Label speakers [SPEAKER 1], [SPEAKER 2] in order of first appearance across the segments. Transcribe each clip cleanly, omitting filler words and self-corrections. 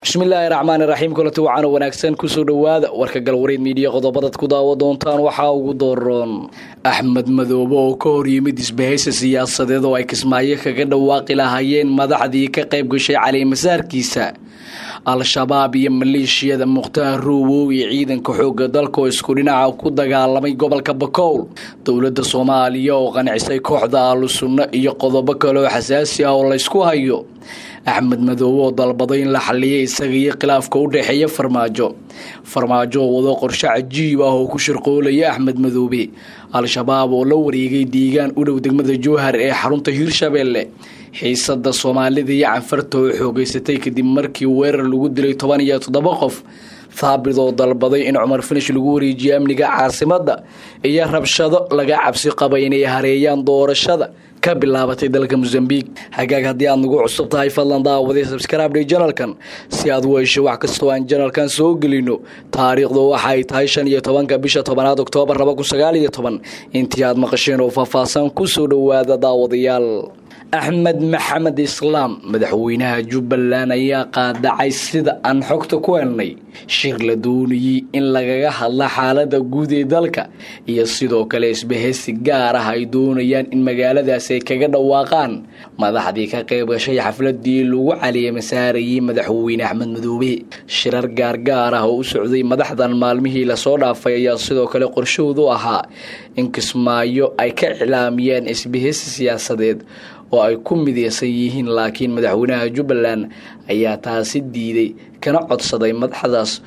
[SPEAKER 1] Bismillahirrahmanirrahim. Kulanti wacan wanaagsan ku soo dhawaada warka galwareed media qodobada ku daawo doontaan waxa ugu dooran Axmed Madoobe oo ka hor yimid isbahaysi siyaasadeed oo ay Kismaayo kaga dhawaaqi lahaayeen madaxdii ka qayb gashay caleemasaarkiisa Al-Shabaab iyo maleeshiyada Muqtaar Roobo iyo ciidanka xoogga dalka oo isku dhinaca ku dagaalamay gobolka Bakool dawladda Soomaaliya oo qancisay kooxda Al-Sunna iyo qodobo kale oo xasaasi ah oo la isku hayo Axmed Madoobe oo dalbaday in la xalliyo isaga iyo khilaafka u dhaxeeya farmaajo wado qorshe cajiib ah oo ku shirqoolaya Axmed Madoobe Al-Shabaab oo la wareegay deegaan u dhow degmada Jowhar ee xarunta Hirshabelle xiisada Soomaalida iyo Canfarta oo xoogeysatay kadib markii weerar lagu dilay 17 qof ثابت oo dalbaday in Umar Finish lagu wareejiyo amniga caasimada iyo rabshado laga cabsi qaba inay hareeyaan doorashada ka bilaabatay dalka Mozambique hagaag hadii aad nagu cusub tahay fadlan daawada subscribe channelkan si aad u hesho wax kasta oo aan channelkan soo gelino taariikhdu waxay tahay 15 bisha 10 Oktoobar 2019 intii aad maqasheen oo faahfaahsan ku soo dhawaada daawadayaal Axmed Maxamed Islaam madaxweynaha Jubbaland ayaa qaadacay sida aan xogta ku helnay shir la doonayay in lagaga hadla xaaladda guud ee dalka iyo sidoo kale isbahaysi gaar ah ay doonayaan in magaaladaas ay kaga dhawaaqaan madaxdii ka qayb gashay xafladii lagu caleemasaarayay madaxweyne Axmed Madoobe shirar gaar ah oo u socday madaxdan maalmihii la soo dhaafay ayaa sidoo kale qorshoodu ahaa in Kismaayo ay ka cilaamiyaan isbahaysi siyaasadeed oo ay ku mideysan yihiin laakiin madaxweynaha Jubbaland ayaa taasi diiday kana codsaday madaxdaas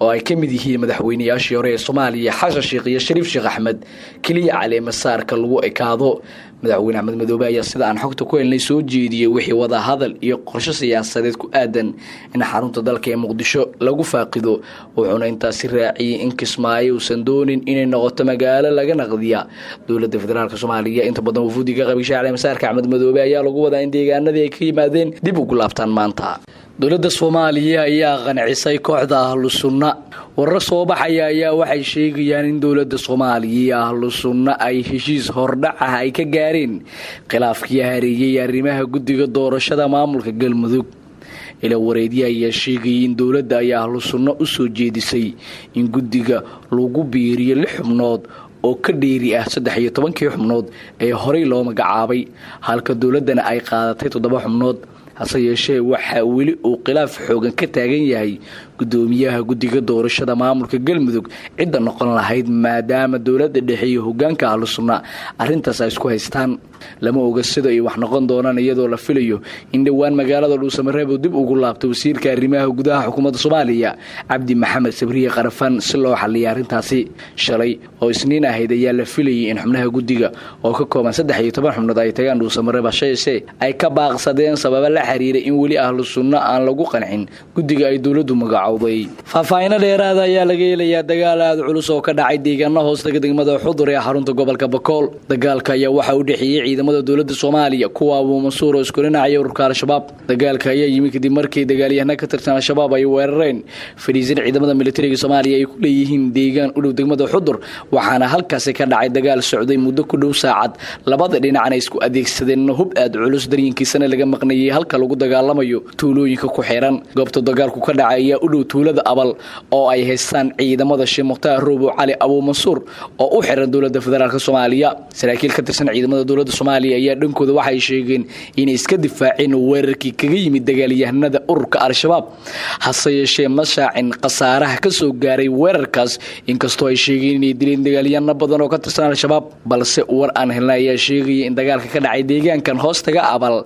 [SPEAKER 1] oo ay ka mid yihiin madaxweynayaashii hore ee Soomaaliya Xasan Sheekh iyo Shariif Sheekh Axmed kaliya caleemasaarka lagu ekaado madaxweyne Axmed Madoobe ayaa sida aan xogta ku helnay soo jeediyay wixii wada hadal iyo qorshe siyaasadeed ku aadan in xarunta dalka ee Muqdisho lagu faaqido wuxuuna intaas raaciyay in Kismaayo uusan doonin inay noqoto magaalo laga naqdiya dawladda federaalka Soomaaliya inta badan wufuudiga qabiisha caleemasaarka Axmed Madoobe ayaa lagu wadaa in deegaanadii ay ka yimaadeen dib ugu laabtaan maanta dawladda Soomaaliya ayaa qancisay kooxda Al-Sunna warar soo baxaya ayaa waxay sheegayaan in dawladda Soomaaliya Al-Sunna ay heshiis hordhac ah ay ka gaareen khilaafkii hareeyay arrimaha guddiga doorashada maamulka Galmudug ila wareediya ayaa sheegay in dawladda ay Al-Sunna u soo jeedisay in guddiga lagu biiriyo 6 xubnood oo ka dheeri ah 13 xubnood ee horey loo magacaabay halka dawladana ay qaadatay 7 xubnood hase yeeshee waxa weli uu khilaaf xoogan ka taagan yahay gudoomiyaha guddiga doorashada maamulka Galmudug cid noqon lahayd maadaama dawladda dhexe iyo hoggaanka Al-Sunna arintaas ay isku haystaan lama oga sida ay wax noqon doonaan iyadoo la filayo in dhawaan magaalada Dhuusamareeb dib ugu laabto wasiirka arrimaha gudaha xukuumadda Soomaaliya Cabdi Maxamed Sabriye Qarafan si loo xalliyo arintaasi shalay oo isniin ahayd ayaa la filayay in xubnaha guddiga oo ka kooban 13 xubnood ay tagaan Dhuusamareeb hase ay ka baaqsadeen sabab la xiriira in wali Al-Sunna aan lagu qancin guddiga ay dawladdu magacawday faahfaahin dheeraad ah ayaa laga helayaa dagaal aad culus oo ka dhacay deegaanada hoostaga degmada Xudur ee xarunta gobolka Bakool dagaalka ayaa waxa u dhaxeeyay ciidamada dawladda Soomaaliya kuwa Abu Mansuur oo isku dhinacay ururka Al-Shabaab dagaalka ayaa yimid kadib markii dagaalyahanada ka tirsan Al-Shabaab ay weerareen fariisin ciidamada militariga Soomaaliya ay ku leeyihiin deegaan u dhow degmada Xudur waxaana halkaas ka dhacay dagaal socday muddo ku dhow saacad labada dhinacna isku adeegsadeen hub aad culus dareenkiisana laga maqnayay halka lagu dagaalamayo tuulooyinka ku xiran goobta dagaalku ka dhacay ayaa u dhow tuulada Abal oo ay haystaan ciidamada Sheekh Muqtaar Roobo Cali Abu Mansuur oo u xiran dawladda federaalka Soomaaliya saraakiil ka tirsan ciidamada dawladda Soomaaliya ayaa dhankooda waxay sheegeen in iska difaaceen weerarkii kaga yimid dagaalyahanada ururka Al-Shabaab hase yeeshee mashaacin qasaaraha ka soo gaaray weerarkaas inkastoo ay sheegeen inay dileen dagaalyahano badan oo ka tirsan Al-Shabaab balse war aan helnay ayaa sheegay in dagaalka ka dhacay deegaankan hoostaga Abal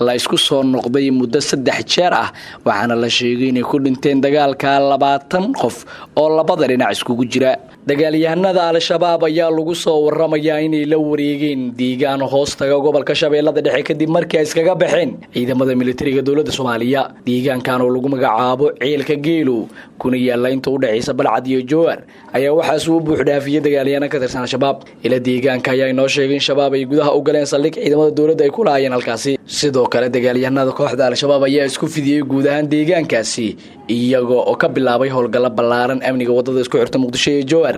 [SPEAKER 1] la isku soo noqday muddo 3 jeer ah waxaana la sheegay inay ku dhinteen dagaalka 20 qof oo labada dhinac iskugu jira dagaalyahanada Al-Shabaab ayaa lagu soo waramayaa inay la wareegeen deegaan hoostaga gobolka Shabeellada Dhexe kadib markii ay iskaga baxeen ciidamada militariga dawladda Soomaaliya deegaankan oo lagu magacaabo Ceelka Geelo kuna yaala inta u dhaxaysa Balcad iyo Jowhar ayaa waxa soo buux dhaafiyay dagaalyahano ka tirsan Al-Shabaab ila deegaanka ayaa inoo sheegay Shabaab ay gudaha u galeen saldhig ciidamada dawladda ay ku laayeen halkaasi sidoo kale dagaalyahanada kooxda Al-Shabaab ayaa isku fidiyay guud ahaan deegaankaasi iyagoo oo ka bilaabay howlgalo ballaaran amniga wadada isku xirta Muqdisho iyo Jowhar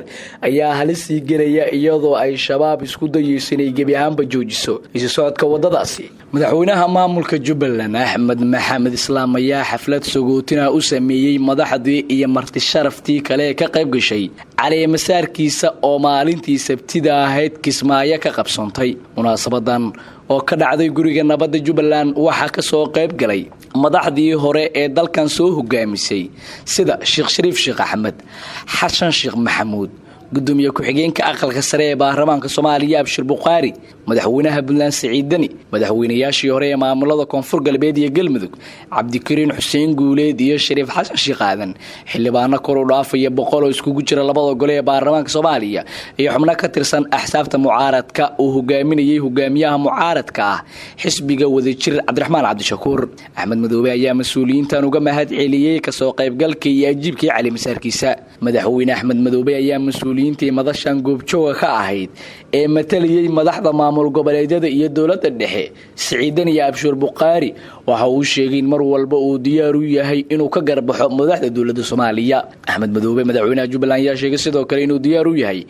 [SPEAKER 1] ayaa halis galaya iyadoo ay Shabaab isku dayayeen inay gebi ahaanba joojiso xadidiso isu socodka wadadaasi. Madaxweynaha maamulka Jubbaland Axmed Maxamed Islaam ayaa xaflad sagootina u sameeyay madaxdii iyo marti sharaftii kale ka qayb gashay caleemasaarkiisa oo maalintii Sabtida ahayd Kismaayo ka qabsoontay. Munaasabadan oo ka dhacday guriga nabadda Jubbaland waxaa ka soo qayb galay madaxdii hore ee dalkan soo hogaamisay sida Sheekh Shariif Sheekh Axmed, Xasan Sheekh Maxamuud, gudoomiye ku-xigeenka aqalka sare ee baarlamaanka Soomaaliya Abshir Buqaari, madaxweynaha Puntland Siciid Dani, madaxweynayaashii hore ee maamulada Koonfur Galbeed iyo Galmudug Cabdikariin Xuseen Guuleed iyo Shariif Xasan Sheekh Aadan, xildhibaano kor u dhaafaya 100 oo iskugu jira labada gole ee baarlamaanka Soomaaliya iyo xubno ka tirsan axsaabta mucaaradka oo hogaaminayay hogaamiyaha mucaaradka ah xisbiga wadajir Cabdiraxmaan Cabdishakuur. Axmed Madoobe ayaa mas'uuliyiintan uga mahad celiyay ka soo qaybgalka iyo ajiibkii caleemasaarkiisa. Madaxweyne Axmed Madoobe ayaa mas'uuliyiintii madashan goobjooga ka ahayd ee mataliyay madaxda maamul goboleedyada iyo dowladda dhexe Siciid Dani iyo Abshir Buqaari waxa uu sheegay in mar walba uu diyaar u yahay inuu ka garbaxo madaxda dowladda Soomaaliya. Axmed Madoobe madaxweynaha Jubbaland ayaa sheegay sidoo kale inuu diyaar u yahay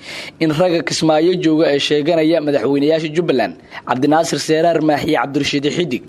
[SPEAKER 1] in raga Kismaayo jooga ee sheeganaya madaxweynayaasha Jubbaland Cabdinaasir Seeraar Maaxi Cabdirashiid Xidig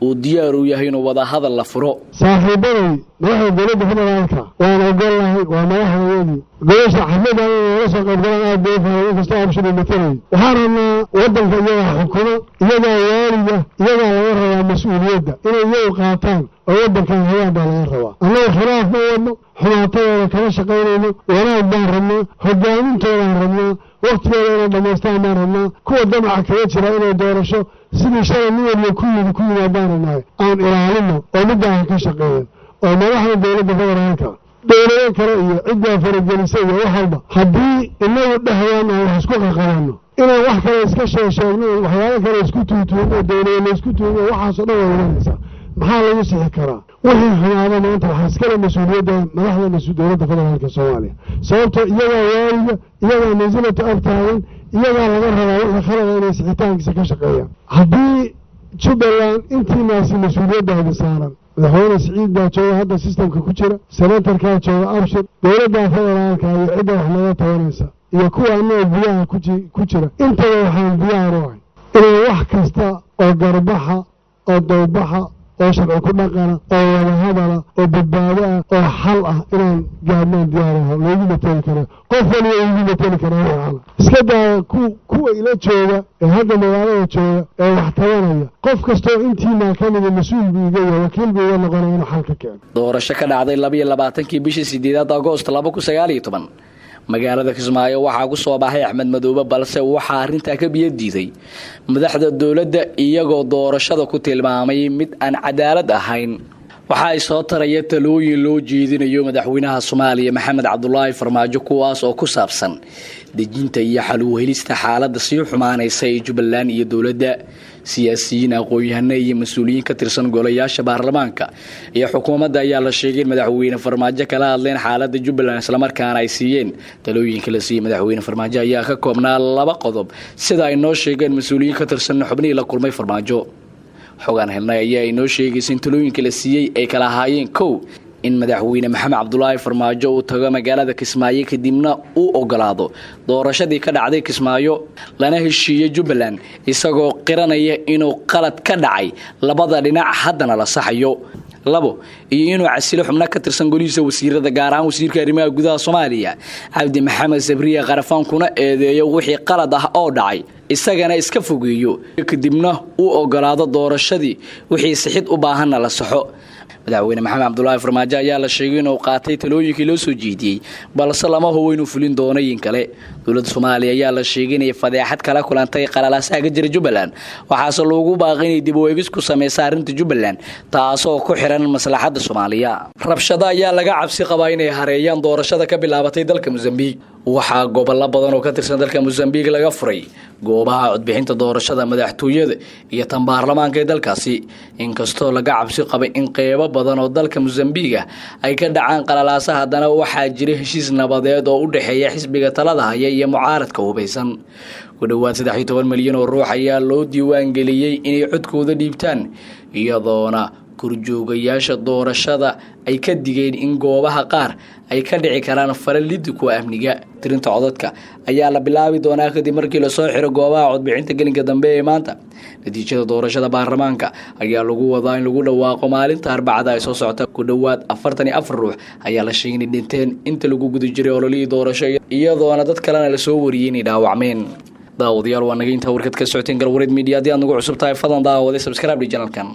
[SPEAKER 1] uu diyaar u yahay inuu wada hadal la furo.
[SPEAKER 2] saaxiibaday madaxda dowladda federaalka waan ogolahay waa madaxdeedii golaha xafladda oo soo qaybgalan aad bay faa'iido kasta Abshir matalay waxaan rabnaa wadanka iyaga xukumo iyaga waaliga iyaga laga rabaa mas'uuliyadda inay iyagu qaataan oo wadanka hay'ad baa laga rabaa annaga khilaaf ma wadno xumaatooda kala shaqaynayno wanaag baan rabnaa hogaamintooda rabnaa waqtigeeda dhamaystaan baan rabnaa kuwa damaca kaga jira inay doorasho sidii shalay niyo ku yimaadaan aan ilaalino oo midaan ka shaqeeyo oo madaxda dowladda federaalka dowladda kale iyo cidda faragelisay iyo waxalba haddii inagu dhaxayaan wax isku qaqaano inaan wax kale iska sheegno waxyaabo kale isku tuutuuno dowladda isku tuuno waxaas oo dhan way wanaagsan maxaa lagu sixi karaa wixii xumaada maanta waxa iskala mas'uuliyadda madaxda dowladda federaalka Soomaaliya sababtoo iyaga waaliga iyaga nasilata artaagan iyaga laga rabaa waxa khalada inay sixitaankiisa ka shaqeeyaan haddii Jubbaland intii naasi mas'uuliyadda saaran madaxweyne Siciid baa jooga hadda systemka ku jira senatarka jooga Abshir dowladda federaalka iyo cidda wax laga tabanaysa iyo kuwa annaga gudaha ku jira inta waxaan diyaar u ahay in wax kasta oo garbaxa oo dowbaxa oo sharci ku dhaqana oo wada hadala oo badbaado oo xal ah inaan gaadnaan diyaaraha loogu matali karo qof waliba ugu matali karo iska daa kuwa ila jooga ee hadda magaalada jooga ee wax tabanaya qof kastoo intiina ka mid mas'uul buu yahay wakiil buu noqonaya inuu xal ka keeno.
[SPEAKER 1] Doorasho ka dhacday 22 bishii 8 Agoost 2019 magaalada Kismaayo waxaa ku soo baxay Axmed Madoobe balse waxa arinta ka biyo diiday madaxda dowladda iyagoo doorashada ku tilmaamay mid aan cadaalad ahayn. waxa ay soo taraya talooyin loo jeedinayo madaxweynaha Soomaaliya Maxamed Cabdullaahi Farmaajo kuwaas oo ku saabsan dejinta iyo xal u helista xaaladda sii xumaanaysa ee Jubbaland iyo dowladda. siyaasiyiin aqoon-yahano iyo mas'uuliyiin ka tirsan golayaasha baarlamaanka iyo xukuumadda ayaa la sheegay madaxweyne Farmaajo kala hadleen xaaladda Jubbaland isla markaana ay siiyeen talooyinka la siiyay madaxweyne Farmaajo ayaa ka koobnaa 2 qodob sida ay noo sheegeen mas'uuliyiin ka tirsan xubnihii la kulmay Farmaajo. xogaan helnay ayaa ay noo sheegayeen talooyinka la siiyay ay kala ahaayeen 1 in madaxweyne Maxamed Cabdullaahi Farmaajo uu tago magaalada Kismaayo kadibna uu ogolaado doorashadii ka dhacday Kismaayo lana heshiiyay Jubbaland isagoo qiranaya inuu qalad ka dhacay labada dhinac haddana la saxayo. 2 iyo inuu casilo xubno ka tirsan golihiisa wasiirada gaar ahaan wasiirka arrimaha gudaha Soomaaliya Cabdi Maxamed Sabriye Qarafaan kuna eedeeyo wixii qalad ah oo dhacay isagana iska fogeeyo kadibna uu ogolaado doorashadii wixii sixid u baahan la saxo. madaxweyne Maxamed Cabdullaahi Farmaajo ayaa la sheegay inuu qaatay talooyinkii loo soo jeediyay balse lama hubo inuu fulin doono in kale. dowladda Soomaaliya ayaa la sheegay inay fadeexad kala kulantay qalalaasaha ka jira Jubbaland waxaase loogu baaqay inay dib u eegis ku sameeyaan arrinta Jubbaland taasoo ku xiran maslaxadda Soomaaliya. rabshada ayaa laga cabsi qabaa inay hareeyaan doorashada ka bilaabatay dalka Mozambique. waxaa gobollo badan oo ka tirsan dalka Mozambique laga furay goobaha codbixinta doorashada madaxtooyada iyo tan baarlamaanka ee dalkaasi inkastoo laga cabsi qabay in qeybo badan oo dalka Mozambique ay ka dhacaan qalalaasaha haddana waxaa jira heshiis nabadeed oo u dhaxeeya xisbiga talada haya iyo mucaaradka hubeysan. ku dhawaad 13 milyan oo ruux ayaa loo diiwaan geliyay inay codkooda dhiibtaan iyadoona korjoogayaasha doorashada ay ka digeen in goobaha qaar ay ka dhici karaan falal lid ku amniga. Tirinta codadka ayaa la bilaabi doonaa kadib markii la soo xiro goobaha codbixinta gelinka dambe ee maanta. Natiijada doorashada baarlamaanka ayaa lagu wadaa in lagu dhawaaqo maalinta Arbacada ay soo socota. Ku dhawaad 44 ruux ayaa la sheegay in dhinteen inta lagu guda jiray ololihii doorasho, iyadoona dad kalena la soo wariyay inay dhaawacmeen. daawadayaal waa naga inta warkad ka socoteen Galwareed Media. Haddii aad nagu cusub tahay fadlan daawada subscribe channelkan.